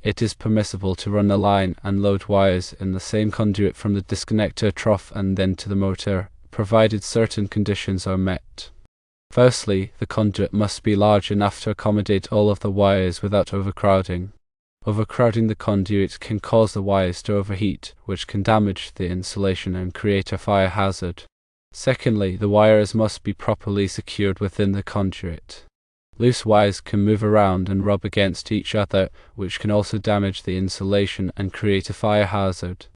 it is permissible to run the line and load wires in the same conduit from the disconnector trough and then to the motor, provided certain conditions are met. Firstly, the conduit must be large enough to accommodate all of the wires without overcrowding. Overcrowding the conduit can cause the wires to overheat, which can damage the insulation and create a fire hazard. Secondly, the wires must be properly secured within the conduit. Loose wires can move around and rub against each other, which can also damage the insulation and create a fire hazard.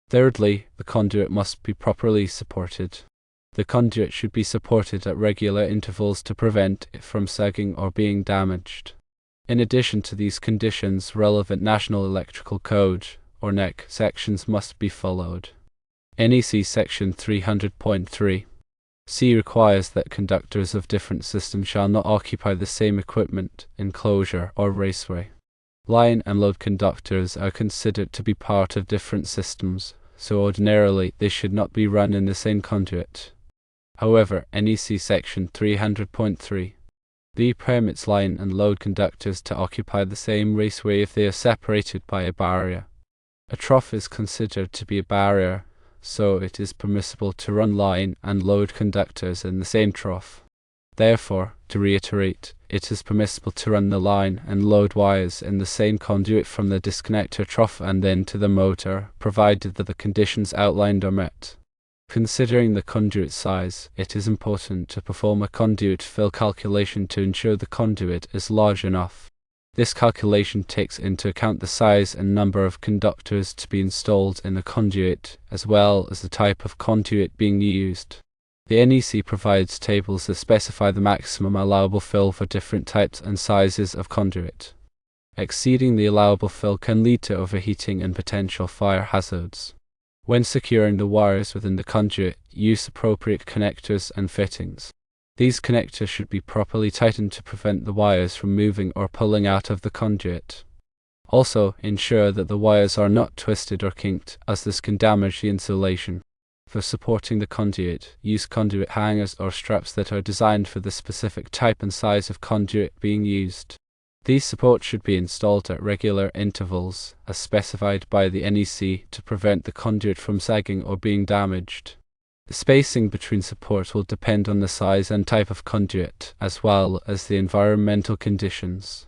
Thirdly, the conduit must be properly supported. The conduit should be supported at regular intervals to prevent it from sagging or being damaged. In addition to these conditions, relevant National Electrical Code, or NEC, sections must be followed. NEC Section 300.3 C requires that conductors of different systems shall not occupy the same equipment, enclosure, or raceway. Line and load conductors are considered to be part of different systems, so ordinarily they should not be run in the same conduit. However, NEC Section 300.3 B permits line and load conductors to occupy the same raceway if they are separated by a barrier. A trough is considered to be a barrier, so it is permissible to run line and load conductors in the same trough. Therefore, to reiterate, it is permissible to run the line and load wires in the same conduit from the disconnector trough and then to the motor, provided that the conditions outlined are met. Considering the conduit size, it is important to perform a conduit fill calculation to ensure the conduit is large enough. This calculation takes into account the size and number of conductors to be installed in the conduit, as well as the type of conduit being used. The NEC provides tables that specify the maximum allowable fill for different types and sizes of conduit. Exceeding the allowable fill can lead to overheating and potential fire hazards. When securing the wires within the conduit, use appropriate connectors and fittings. These connectors should be properly tightened to prevent the wires from moving or pulling out of the conduit. Also, ensure that the wires are not twisted or kinked, as this can damage the insulation. For supporting the conduit, use conduit hangers or straps that are designed for the specific type and size of conduit being used. These supports should be installed at regular intervals, as specified by the NEC, to prevent the conduit from sagging or being damaged. The spacing between supports will depend on the size and type of conduit, as well as the environmental conditions.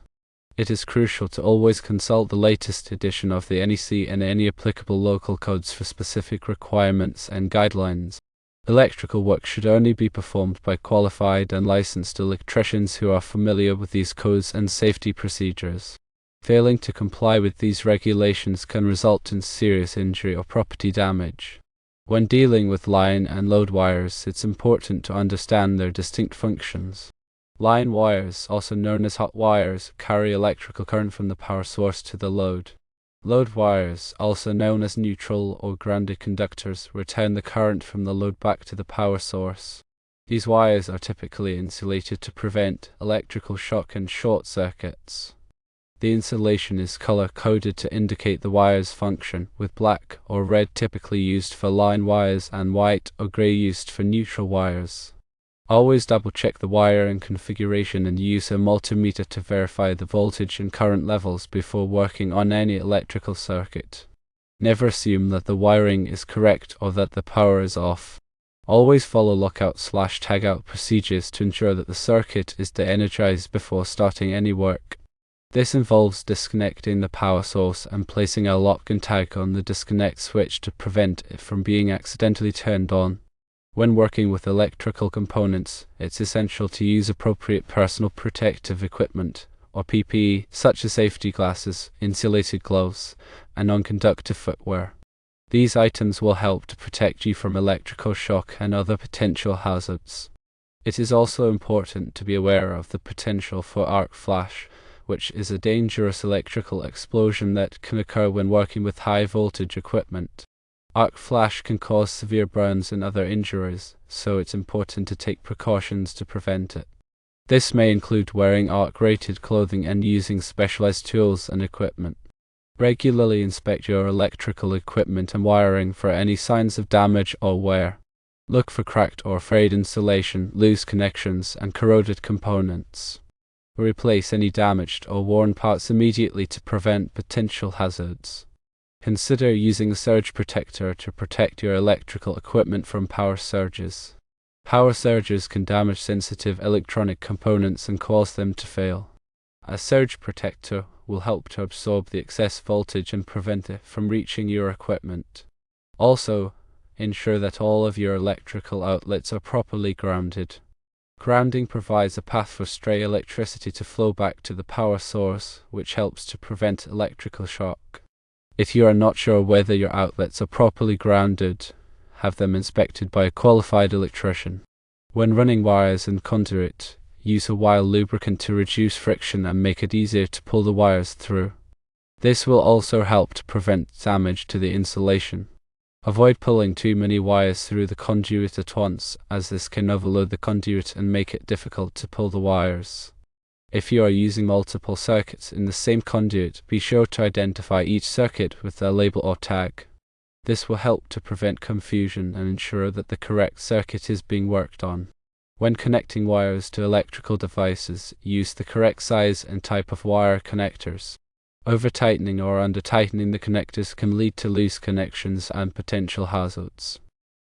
It is crucial to always consult the latest edition of the NEC and any applicable local codes for specific requirements and guidelines. Electrical work should only be performed by qualified and licensed electricians who are familiar with these codes and safety procedures. Failing to comply with these regulations can result in serious injury or property damage. When dealing with line and load wires, it's important to understand their distinct functions. Line wires, also known as hot wires, carry electrical current from the power source to the load. Load wires, also known as neutral or grounded conductors, return the current from the load back to the power source. These wires are typically insulated to prevent electrical shock and short circuits. The insulation is color-coded to indicate the wire's function, with black or red typically used for line wires and white or gray used for neutral wires. Always double-check the wiring configuration and use a multimeter to verify the voltage and current levels before working on any electrical circuit. Never assume that the wiring is correct or that the power is off. Always follow lockout/tagout procedures to ensure that the circuit is de-energized before starting any work. This involves disconnecting the power source and placing a lock and tag on the disconnect switch to prevent it from being accidentally turned on. When working with electrical components, it's essential to use appropriate personal protective equipment, or PPE, such as safety glasses, insulated gloves, and non-conductive footwear. These items will help to protect you from electrical shock and other potential hazards. It is also important to be aware of the potential for arc flash, which is a dangerous electrical explosion that can occur when working with high voltage equipment. Arc flash can cause severe burns and other injuries, so it's important to take precautions to prevent it. This may include wearing arc-rated clothing and using specialized tools and equipment. Regularly inspect your electrical equipment and wiring for any signs of damage or wear. Look for cracked or frayed insulation, loose connections, and corroded components. Replace any damaged or worn parts immediately to prevent potential hazards. Consider using a surge protector to protect your electrical equipment from power surges. Power surges can damage sensitive electronic components and cause them to fail. A surge protector will help to absorb the excess voltage and prevent it from reaching your equipment. Also, ensure that all of your electrical outlets are properly grounded. Grounding provides a path for stray electricity to flow back to the power source, which helps to prevent electrical shock. If you are not sure whether your outlets are properly grounded, have them inspected by a qualified electrician. When running wires and conduit, use a wire lubricant to reduce friction and make it easier to pull the wires through. This will also help to prevent damage to the insulation. Avoid pulling too many wires through the conduit at once, as this can overload the conduit and make it difficult to pull the wires. If you are using multiple circuits in the same conduit, be sure to identify each circuit with a label or tag. This will help to prevent confusion and ensure that the correct circuit is being worked on. When connecting wires to electrical devices, use the correct size and type of wire connectors. Over-tightening or under-tightening the connectors can lead to loose connections and potential hazards.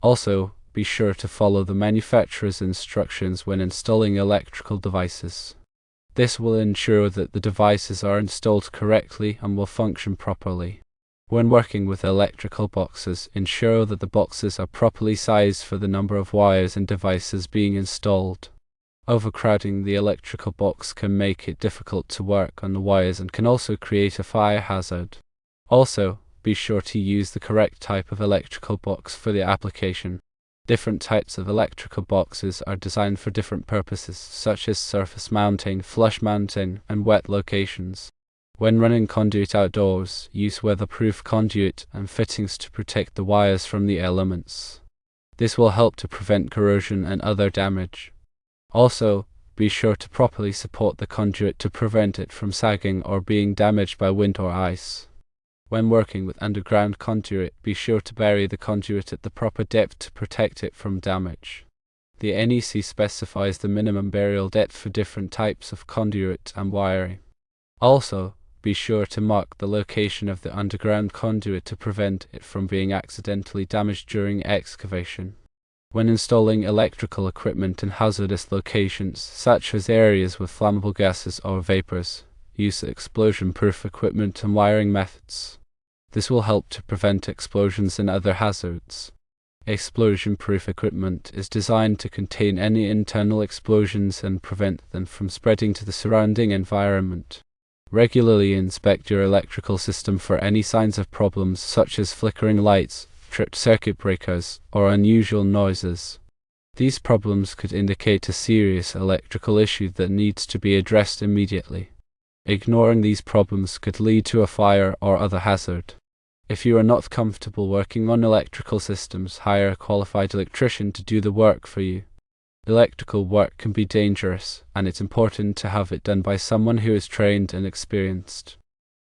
Also, be sure to follow the manufacturer's instructions when installing electrical devices. This will ensure that the devices are installed correctly and will function properly. When working with electrical boxes, ensure that the boxes are properly sized for the number of wires and devices being installed. Overcrowding the electrical box can make it difficult to work on the wires and can also create a fire hazard. Also, be sure to use the correct type of electrical box for the application. Different types of electrical boxes are designed for different purposes, such as surface mounting, flush mounting, and wet locations. When running conduit outdoors, use weatherproof conduit and fittings to protect the wires from the elements. This will help to prevent corrosion and other damage. Also, be sure to properly support the conduit to prevent it from sagging or being damaged by wind or ice. When working with underground conduit, be sure to bury the conduit at the proper depth to protect it from damage. The NEC specifies the minimum burial depth for different types of conduit and wiring. Also, be sure to mark the location of the underground conduit to prevent it from being accidentally damaged during excavation. When installing electrical equipment in hazardous locations, such as areas with flammable gases or vapors, use explosion-proof equipment and wiring methods. This will help to prevent explosions and other hazards. Explosion-proof equipment is designed to contain any internal explosions and prevent them from spreading to the surrounding environment. Regularly inspect your electrical system for any signs of problems such as flickering lights, tripped circuit breakers, or unusual noises. These problems could indicate a serious electrical issue that needs to be addressed immediately. Ignoring these problems could lead to a fire or other hazard. If you are not comfortable working on electrical systems, hire a qualified electrician to do the work for you. Electrical work can be dangerous, and it's important to have it done by someone who is trained and experienced.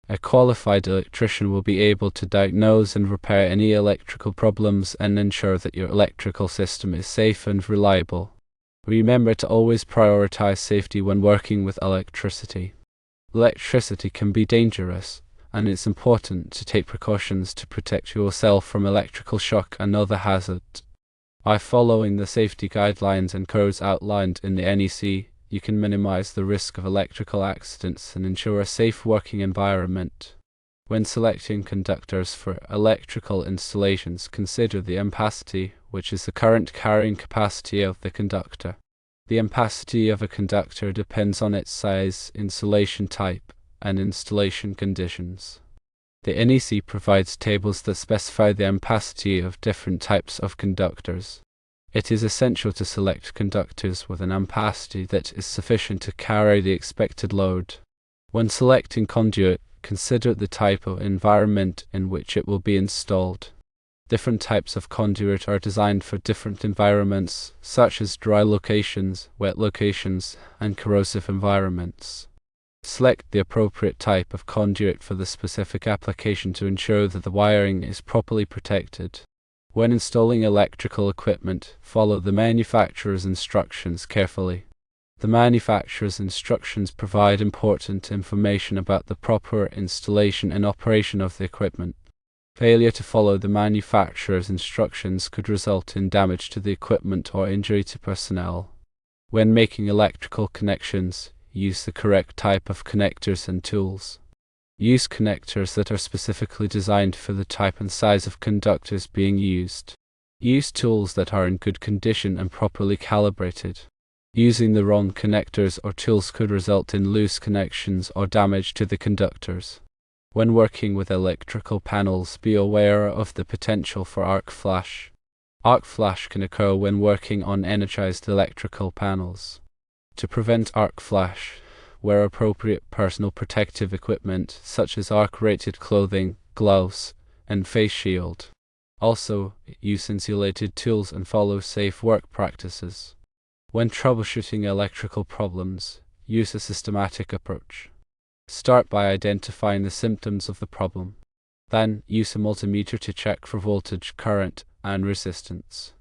A qualified electrician will be able to diagnose and repair any electrical problems and ensure that your electrical system is safe and reliable. Remember to always prioritize safety when working with electricity. Electricity can be dangerous, and it's important to take precautions to protect yourself from electrical shock and other hazards. By following the safety guidelines and codes outlined in the NEC, you can minimize the risk of electrical accidents and ensure a safe working environment. When selecting conductors for electrical installations, consider the ampacity, which is the current carrying capacity of the conductor. The ampacity of a conductor depends on its size, insulation type, and installation conditions. The NEC provides tables that specify the ampacity of different types of conductors. It is essential to select conductors with an ampacity that is sufficient to carry the expected load. When selecting conduit, consider the type of environment in which it will be installed. Different types of conduit are designed for different environments, such as dry locations, wet locations, and corrosive environments. Select the appropriate type of conduit for the specific application to ensure that the wiring is properly protected. When installing electrical equipment, follow the manufacturer's instructions carefully. The manufacturer's instructions provide important information about the proper installation and operation of the equipment. Failure to follow the manufacturer's instructions could result in damage to the equipment or injury to personnel. When making electrical connections, use the correct type of connectors and tools. Use connectors that are specifically designed for the type and size of conductors being used. Use tools that are in good condition and properly calibrated. Using the wrong connectors or tools could result in loose connections or damage to the conductors. When working with electrical panels, be aware of the potential for arc flash. Arc flash can occur when working on energized electrical panels. To prevent arc flash, wear appropriate personal protective equipment such as arc-rated clothing, gloves, and face shield. Also, use insulated tools and follow safe work practices. When troubleshooting electrical problems, use a systematic approach. Start by identifying the symptoms of the problem. Then, use a multimeter to check for voltage, current, and resistance.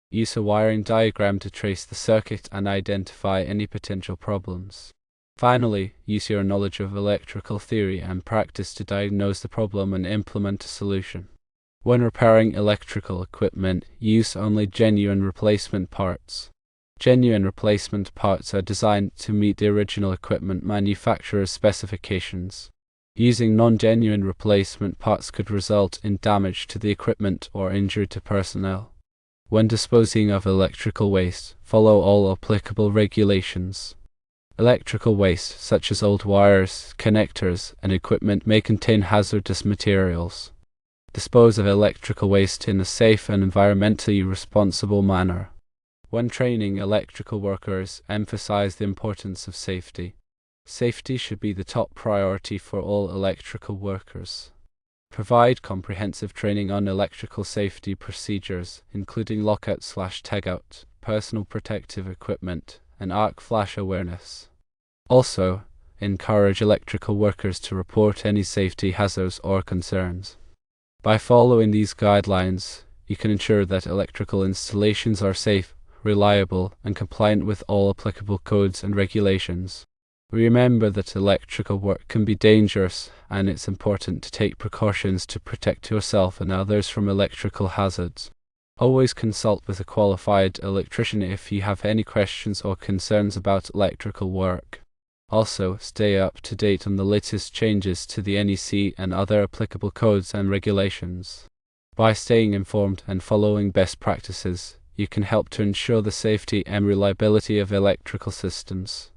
Use a wiring diagram to trace the circuit and identify any potential problems. Finally, use your knowledge of electrical theory and practice to diagnose the problem and implement a solution. When repairing electrical equipment, use only genuine replacement parts. Genuine replacement parts are designed to meet the original equipment manufacturer's specifications. Using non-genuine replacement parts could result in damage to the equipment or injury to personnel. When disposing of electrical waste, follow all applicable regulations. Electrical waste, such as old wires, connectors, and equipment, may contain hazardous materials. Dispose of electrical waste in a safe and environmentally responsible manner. When training electrical workers, emphasize the importance of safety. Safety should be the top priority for all electrical workers. Provide comprehensive training on electrical safety procedures, including lockout/tagout, personal protective equipment, and arc flash awareness. Also, encourage electrical workers to report any safety hazards or concerns. By following these guidelines, you can ensure that electrical installations are safe, reliable, and compliant with all applicable codes and regulations. Remember that electrical work can be dangerous, and it's important to take precautions to protect yourself and others from electrical hazards. Always consult with a qualified electrician if you have any questions or concerns about electrical work. Also, stay up to date on the latest changes to the NEC and other applicable codes and regulations. By staying informed and following best practices, you can help to ensure the safety and reliability of electrical systems.